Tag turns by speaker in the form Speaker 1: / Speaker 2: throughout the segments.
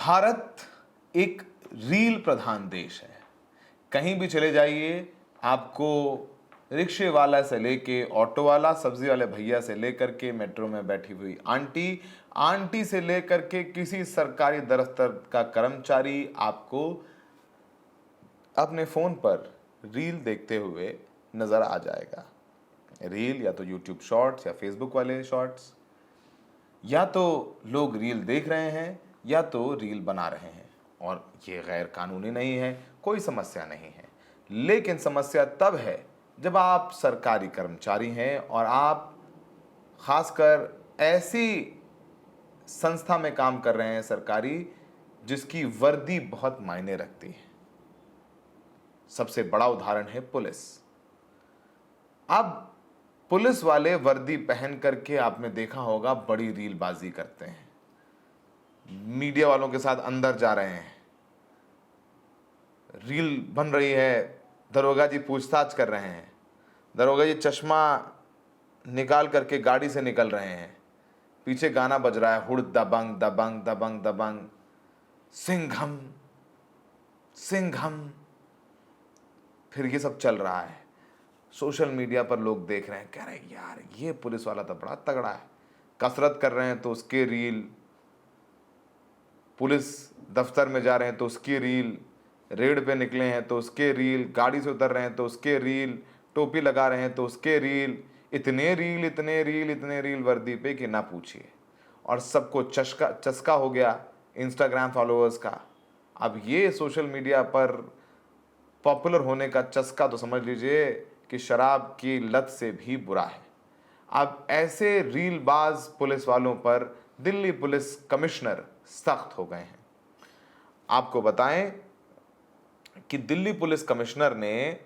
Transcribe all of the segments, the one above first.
Speaker 1: भारत एक रील प्रधान देश है। कहीं भी चले जाइए, आपको रिक्शे वाला से लेके ऑटो वाला, सब्जी वाले भैया से लेकर के मेट्रो में बैठी हुई आंटी, आंटी से लेकर के किसी सरकारी दफ्तर का कर्मचारी आपको अपने फोन पर रील देखते हुए नजर आ जाएगा। रील या तो यूट्यूब शॉर्ट्स या फेसबुक वाले शॉर्ट्स, या तो लोग रील देख रहे हैं या तो रील बना रहे हैं, और ये गैर कानूनी नहीं है, कोई समस्या नहीं है। लेकिन समस्या तब है जब आप सरकारी कर्मचारी हैं और आप खासकर ऐसी संस्था में काम कर रहे हैं सरकारी, जिसकी वर्दी बहुत मायने रखती है। सबसे बड़ा उदाहरण है पुलिस। अब पुलिस वाले वर्दी पहन करके आपने देखा होगा बड़ी रीलबाजी करते हैं, मीडिया वालों के साथ अंदर जा रहे हैं, रील बन रही है, दरोगा जी पूछताछ कर रहे हैं, दरोगा जी चश्मा निकाल करके गाड़ी से निकल रहे हैं, पीछे गाना बज रहा है, हुड़ दबंग दबंग दबंग दबंग, सिंघम सिंघम, फिर ये सब चल रहा है। सोशल मीडिया पर लोग देख रहे हैं, कह रहे हैं यार ये पुलिस वाला तो बड़ा तगड़ा है। कसरत कर रहे हैं तो उसके रील, पुलिस दफ्तर में जा रहे हैं तो उसकी रील, रेड पे निकले हैं तो उसके रील, गाड़ी से उतर रहे हैं तो उसके रील, टोपी लगा रहे हैं तो उसके रील, इतने रील इतने रील इतने रील वर्दी पे कि ना पूछिए। और सबको चस्का हो गया इंस्टाग्राम फॉलोअर्स का। अब ये सोशल मीडिया पर पॉपुलर होने का चस्का तो समझ लीजिए कि शराब की लत से भी बुरा है। अब ऐसे रीलबाज पुलिस वालों पर दिल्ली पुलिस कमिश्नर सख्त हो गए हैं। आपको बताएं कि दिल्ली पुलिस कमिश्नर ने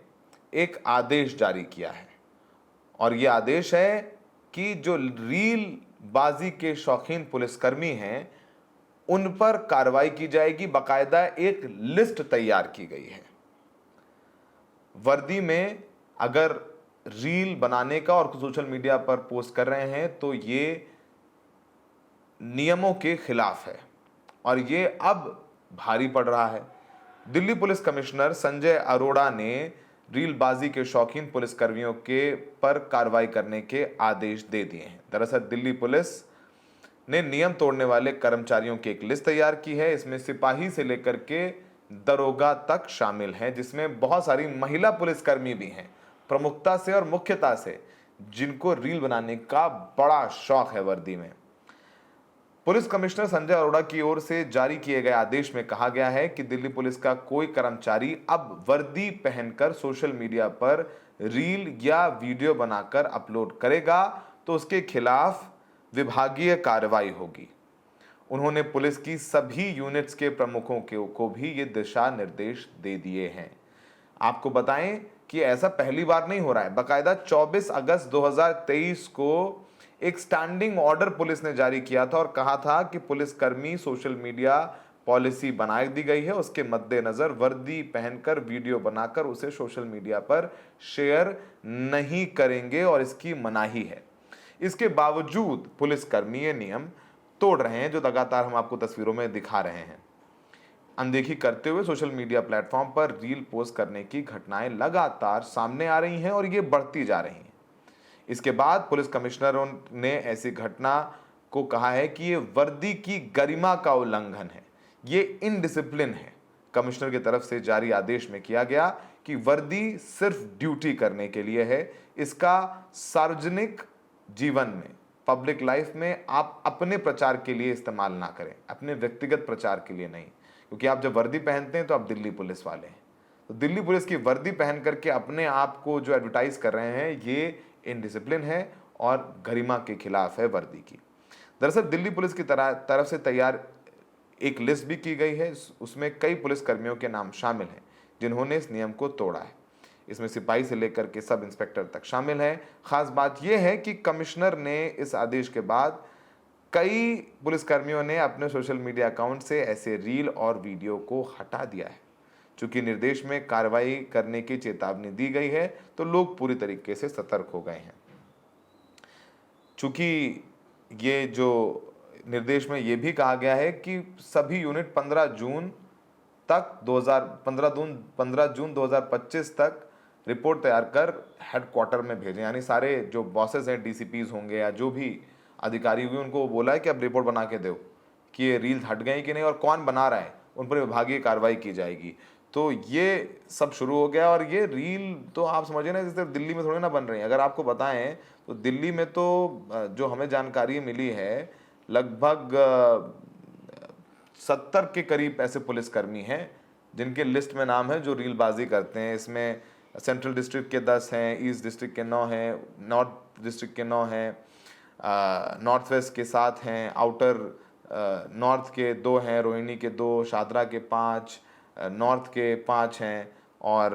Speaker 1: एक आदेश जारी किया है, और यह आदेश है कि जो रील बाजी के शौकीन पुलिसकर्मी हैं उन पर कार्रवाई की जाएगी। बाकायदा एक लिस्ट तैयार की गई है। वर्दी में अगर रील बनाने का और सोशल मीडिया पर पोस्ट कर रहे हैं तो ये नियमों के खिलाफ है, और ये अब भारी पड़ रहा है। दिल्ली पुलिस कमिश्नर संजय अरोड़ा ने रीलबाजी के शौकीन पुलिसकर्मियों के पर कार्रवाई करने के आदेश दे दिए हैं। दरअसल दिल्ली पुलिस ने नियम तोड़ने वाले कर्मचारियों की एक लिस्ट तैयार की है। इसमें सिपाही से लेकर के दरोगा तक शामिल हैं, जिसमें बहुत सारी महिला पुलिसकर्मी भी हैं, प्रमुखता से और मुख्यता से, जिनको रील बनाने का बड़ा शौक है वर्दी में। पुलिस कमिश्नर संजय अरोड़ा की ओर से जारी किए गए आदेश में कहा गया है कि दिल्ली पुलिस का कोई कर्मचारी अब वर्दी पहनकर सोशल मीडिया पर रील या वीडियो बनाकर अपलोड करेगा तो उसके खिलाफ विभागीय कार्रवाई होगी। उन्होंने पुलिस की सभी यूनिट्स के प्रमुखों को भी ये दिशा निर्देश दे दिए हैं। आपको बताएं कि ऐसा पहली बार नहीं हो रहा है। बाकायदा 24 अगस्त 2023 को एक स्टैंडिंग ऑर्डर पुलिस ने जारी किया था और कहा था कि पुलिसकर्मी सोशल मीडिया पॉलिसी बना दी गई है, उसके मद्देनजर वर्दी पहनकर वीडियो बनाकर उसे सोशल मीडिया पर शेयर नहीं करेंगे और इसकी मनाही है। इसके बावजूद पुलिसकर्मी ये नियम तोड़ रहे हैं, जो लगातार हम आपको तस्वीरों में दिखा रहे हैं। अनदेखी करते हुए सोशल मीडिया प्लेटफॉर्म पर रील पोस्ट करने की घटनाएं लगातार सामने आ रही हैं और ये बढ़ती जा रही हैं। इसके बाद पुलिस कमिश्नरों ने ऐसी घटना को कहा है कि ये वर्दी की गरिमा का उल्लंघन है, ये इनडिसिप्लिन है। कमिश्नर की तरफ से जारी आदेश में किया गया कि वर्दी सिर्फ ड्यूटी करने के लिए है, इसका सार्वजनिक जीवन में, पब्लिक लाइफ में आप अपने प्रचार के लिए इस्तेमाल ना करें, अपने व्यक्तिगत प्रचार के लिए नहीं। क्योंकि आप जब वर्दी पहनते हैं तो आप दिल्ली पुलिस वाले हैं, तो दिल्ली पुलिस की वर्दी पहन करके अपने आप को जो एडवर्टाइज कर रहे हैं, ये इनडिसिप्लिन है और गरिमा के खिलाफ है वर्दी की। दरअसल दिल्ली पुलिस की तरफ से तैयार एक लिस्ट भी की गई है, उसमें कई पुलिसकर्मियों के नाम शामिल हैं जिन्होंने इस नियम को तोड़ा है। इसमें सिपाही से लेकर के सब इंस्पेक्टर तक शामिल हैं। खास बात यह है कि कमिश्नर ने इस आदेश के बाद कई पुलिसकर्मियों ने अपने सोशल मीडिया अकाउंट से ऐसे रील और वीडियो को हटा दिया है। चूंकि निर्देश में कार्रवाई करने की चेतावनी दी गई है तो लोग पूरी तरीके से सतर्क हो गए हैं। चूंकि ये जो निर्देश में ये भी कहा गया है कि सभी यूनिट 15 जून तक 15 जून 2025 तक रिपोर्ट तैयार कर हेडक्वार्टर में भेजें। यानी सारे जो बॉसेस हैं, डीसीपीज होंगे या जो भी अधिकारी होंगे, उनको बोला है कि अब रिपोर्ट बना के दो कि ये रील्स हट गए कि नहीं और कौन बना रहा है, उन पर विभागीय कार्रवाई की जाएगी। तो ये सब शुरू हो गया। और ये रील तो आप समझिए ना, जैसे दिल्ली में थोड़ी ना बन रही है। अगर आपको बताएं तो दिल्ली में तो जो हमें जानकारी मिली है, लगभग 70 के करीब ऐसे पुलिसकर्मी हैं जिनके लिस्ट में नाम है जो रीलबाजी करते हैं। इसमें सेंट्रल डिस्ट्रिक्ट के 10 हैं, ईस्ट डिस्ट्रिक्ट के 9 हैं, नॉर्थ डिस्ट्रिक्ट के 9 हैं, नॉर्थ वेस्ट के 7 हैं, आउटर नॉर्थ के 2 हैं, रोहिणी के 2, शादरा के 5, नॉर्थ के 5 हैं। और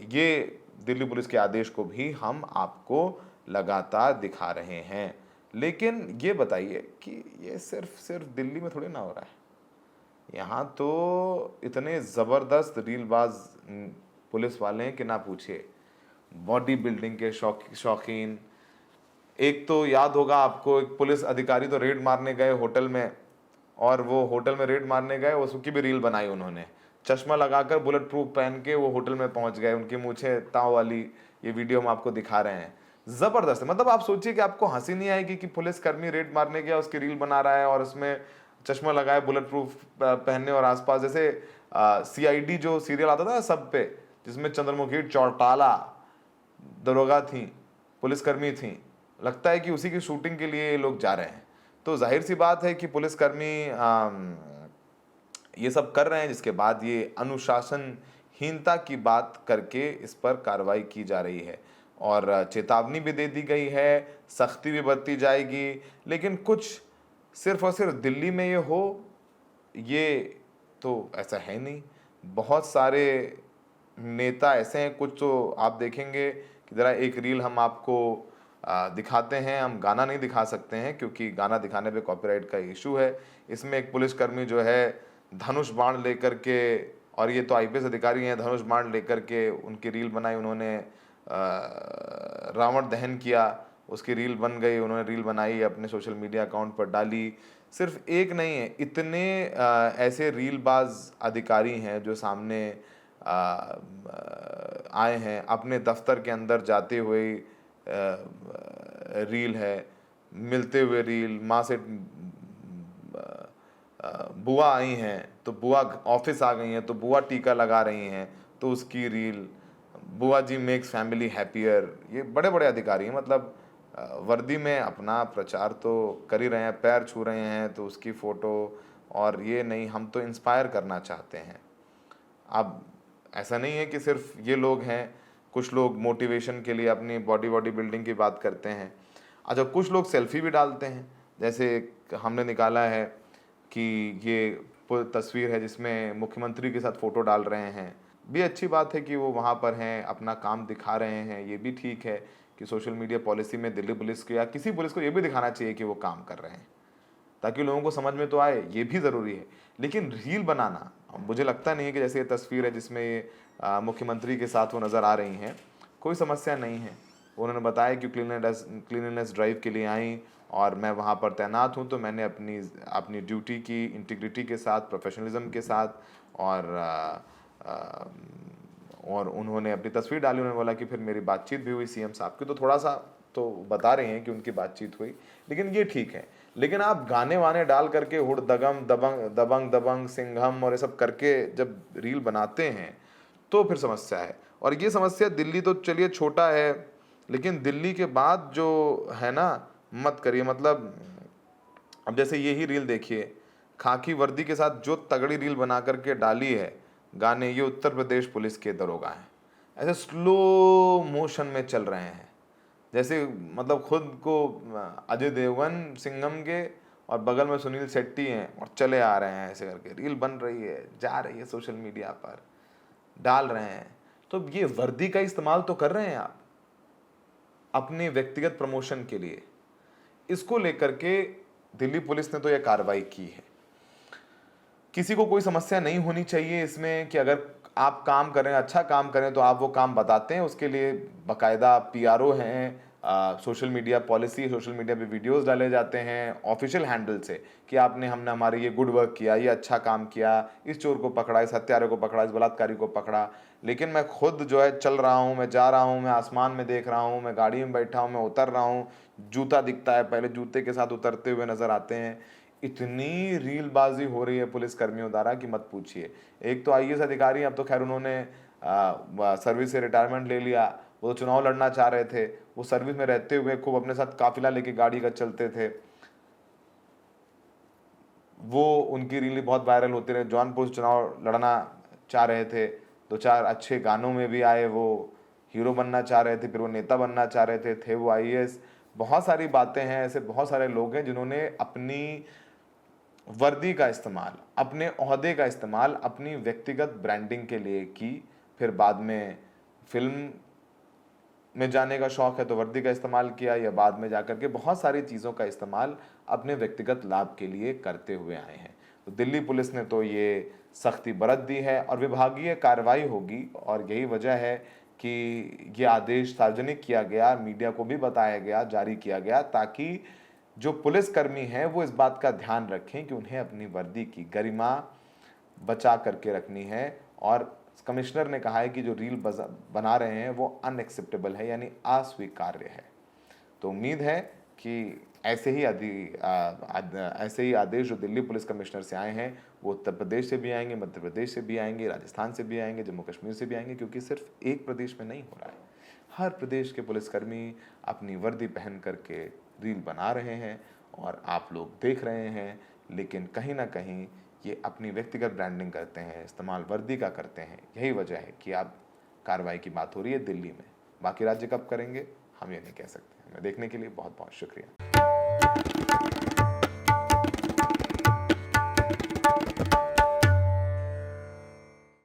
Speaker 1: ये दिल्ली पुलिस के आदेश को भी हम आपको लगातार दिखा रहे हैं। लेकिन ये बताइए कि ये सिर्फ दिल्ली में थोड़ी ना हो रहा है। यहाँ तो इतने ज़बरदस्त रीलबाज पुलिस वाले हैं कि ना पूछिए। बॉडी बिल्डिंग के शौकीन। एक तो याद होगा आपको, एक पुलिस अधिकारी तो रेड मारने गए होटल में, और वो होटल में रेड मारने गए, उसकी भी रील बनाई उन्होंने। चश्मा लगाकर बुलेट प्रूफ पहन के वो होटल में पहुंच गए, उनकी मूछें ताव वाली। ये वीडियो हम आपको दिखा रहे हैं। ज़बरदस्त है। मतलब आप सोचिए कि आपको हंसी नहीं आएगी कि पुलिसकर्मी रेड मारने गया, उसकी रील बना रहा है और उसमें चश्मा लगाए, बुलेट प्रूफ पहनने, और आसपास जैसे CID जो सीरियल आता था सब पे, जिसमें चंद्रमुखी चौटाला दरोगा थी, पुलिसकर्मी थी, लगता है कि उसी की शूटिंग के लिए ये लोग जा रहे हैं। तो जाहिर सी बात है कि पुलिसकर्मी ये सब कर रहे हैं, जिसके बाद ये अनुशासनहीनता की बात करके इस पर कार्रवाई की जा रही है और चेतावनी भी दे दी गई है, सख्ती भी बरती जाएगी। लेकिन कुछ सिर्फ और सिर्फ दिल्ली में ये हो, ये तो ऐसा है नहीं। बहुत सारे नेता ऐसे हैं, कुछ तो आप देखेंगे कि ज़रा एक रील हम आपको दिखाते हैं। हम गाना नहीं दिखा सकते हैं क्योंकि गाना दिखाने पे कॉपीराइट का इशू है। इसमें एक पुलिसकर्मी जो है धनुष बाण लेकर के, और ये तो IPS अधिकारी हैं, धनुष बाण लेकर के उनकी रील बनाई उन्होंने। रावण दहन किया, उसकी रील बन गई, उन्होंने रील बनाई, अपने सोशल मीडिया अकाउंट पर डाली। सिर्फ एक नहीं है, इतने ऐसे रीलबाज अधिकारी हैं जो सामने आए हैं। अपने दफ्तर के अंदर जाते हुए रील है, मिलते हुए रील, माँ से बुआ आई हैं तो बुआ ऑफिस आ गई हैं तो बुआ टीका लगा रही हैं तो उसकी रील, बुआ जी मेक्स फैमिली हैप्पियर। ये बड़े बड़े अधिकारी हैं, मतलब वर्दी में अपना प्रचार तो कर ही रहे हैं, पैर छू रहे हैं तो उसकी फ़ोटो। और ये नहीं, हम तो इंस्पायर करना चाहते हैं। अब ऐसा नहीं है कि सिर्फ ये लोग हैं, कुछ लोग मोटिवेशन के लिए अपनी बॉडी बिल्डिंग की बात करते हैं। अच्छा, कुछ लोग सेल्फी भी डालते हैं, जैसे हमने निकाला है कि ये तस्वीर है जिसमें मुख्यमंत्री के साथ फ़ोटो डाल रहे हैं। भी अच्छी बात है कि वो वहाँ पर हैं, अपना काम दिखा रहे हैं। ये भी ठीक है कि सोशल मीडिया पॉलिसी में दिल्ली पुलिस को या किसी पुलिस को ये भी दिखाना चाहिए कि वो काम कर रहे हैं, ताकि लोगों को समझ में तो आए। ये भी ज़रूरी है। लेकिन रील बनाना, मुझे लगता नहीं है कि जैसे ये तस्वीर है जिसमें ये मुख्यमंत्री के साथ वो नज़र आ रही हैं, कोई समस्या नहीं है। उन्होंने बताया कि क्लीनलीनेस ड्राइव के लिए आई और मैं वहाँ पर तैनात हूँ, तो मैंने अपनी ड्यूटी की इंटीग्रिटी के साथ, प्रोफेशनलिज्म के साथ, और उन्होंने अपनी तस्वीर डाली। उन्होंने बोला कि फिर मेरी बातचीत भी हुई CM साहब की, तो थोड़ा सा तो बता रहे हैं कि उनकी बातचीत हुई। लेकिन ये ठीक है। लेकिन आप गाने वाने डाल करके हुड़ दगम दबंग दबंग दबंग सिंघम और ये सब करके जब रील बनाते हैं तो फिर समस्या है। और ये समस्या दिल्ली तो चलिए छोटा है, लेकिन दिल्ली के बाद जो है ना, मत करिए। मतलब अब जैसे यही रील देखिए, खाकी वर्दी के साथ जो तगड़ी रील बना करके डाली है गाने, ये उत्तर प्रदेश पुलिस के दरोगा हैं। ऐसे स्लो मोशन में चल रहे हैं, जैसे मतलब खुद को अजय देवगन सिंघम के और बगल में सुनील शेट्टी हैं और चले आ रहे हैं। ऐसे करके रील बन रही है, जा रही है, सोशल मीडिया पर डाल रहे हैं। तो ये वर्दी का इस्तेमाल तो कर रहे हैं आप अपने व्यक्तिगत प्रमोशन के लिए। इसको लेकर के दिल्ली पुलिस ने तो यह कार्रवाई की है। किसी को कोई समस्या नहीं होनी चाहिए इसमें कि अगर आप काम करें, अच्छा काम करें, तो आप वो काम बताते हैं, उसके लिए बाकायदा PRO हैं, social media policy, social media पे वीडियोस डाले जाते हैं ऑफिशियल हैंडल से कि हमने हमारे ये गुड वर्क किया, ये अच्छा काम किया, इस चोर को पकड़ा, इस हत्यारे को पकड़ा, इस बलात्कारी को पकड़ा। लेकिन मैं खुद जो है चल रहा हूँ, मैं जा रहा हूँ, मैं आसमान में देख रहा हूँ, मैं गाड़ी में बैठा हूँ, मैं उतर रहा हूँ, जूता दिखता है, पहले जूते के साथ उतरते हुए नजर आते हैं। इतनी रीलबाजी हो रही है पुलिस कर्मियों द्वारा कि मत पूछिए। एक तो आईएएस अधिकारी, अब तो खैर उन्होंने सर्विस से रिटायरमेंट ले लिया, वो तो चुनाव लड़ना चाह रहे थे, वो सर्विस में रहते हुए खूब अपने साथ काफिला लेके गाड़ी का चलते थे, वो उनकी रील बहुत वायरल होती रहे। जौनपुर से चुनाव लड़ना चाह रहे थे, 2-4 अच्छे गानों में भी आए, वो हीरो बनना चाह रहे थे, फिर वो नेता बनना चाह रहे थे वो आईएएस। बहुत सारी बातें हैं, ऐसे बहुत सारे लोग हैं जिन्होंने अपनी वर्दी का इस्तेमाल, अपने ओहदे का इस्तेमाल अपनी व्यक्तिगत ब्रांडिंग के लिए की। फिर बाद में फिल्म में जाने का शौक है तो वर्दी का इस्तेमाल किया, या बाद में जाकर के बहुत सारी चीज़ों का इस्तेमाल अपने व्यक्तिगत लाभ के लिए करते हुए आए हैं। तो दिल्ली पुलिस ने तो ये सख्ती बरत दी है और विभागीय कार्रवाई होगी, और यही वजह है कि ये आदेश सार्वजनिक किया गया, मीडिया को भी बताया गया, जारी किया गया, ताकि जो पुलिसकर्मी हैं वो इस बात का ध्यान रखें कि उन्हें अपनी वर्दी की गरिमा बचा करके रखनी है। और कमिश्नर ने कहा है कि जो रील बना रहे हैं वो अनएक्सेप्टेबल है, यानी अस्वीकार्य है। तो उम्मीद है कि ऐसे ही आदेश जो दिल्ली पुलिस कमिश्नर से आए हैं वो उत्तर प्रदेश से भी आएंगे, मध्य प्रदेश से भी आएंगे, राजस्थान से भी आएंगे, जम्मू कश्मीर से भी आएंगे, क्योंकि सिर्फ एक प्रदेश में नहीं हो रहा है। हर प्रदेश के पुलिसकर्मी अपनी वर्दी पहन करके रील बना रहे हैं और आप लोग देख रहे हैं, लेकिन कहीं ना कहीं ये अपनी व्यक्तिगत ब्रांडिंग करते हैं, इस्तेमाल वर्दी का करते हैं। यही वजह है कि अब कार्रवाई की बात हो रही है दिल्ली में। बाकी राज्य कब करेंगे हम ये नहीं कह सकते। हमें देखने के लिए बहुत बहुत शुक्रिया।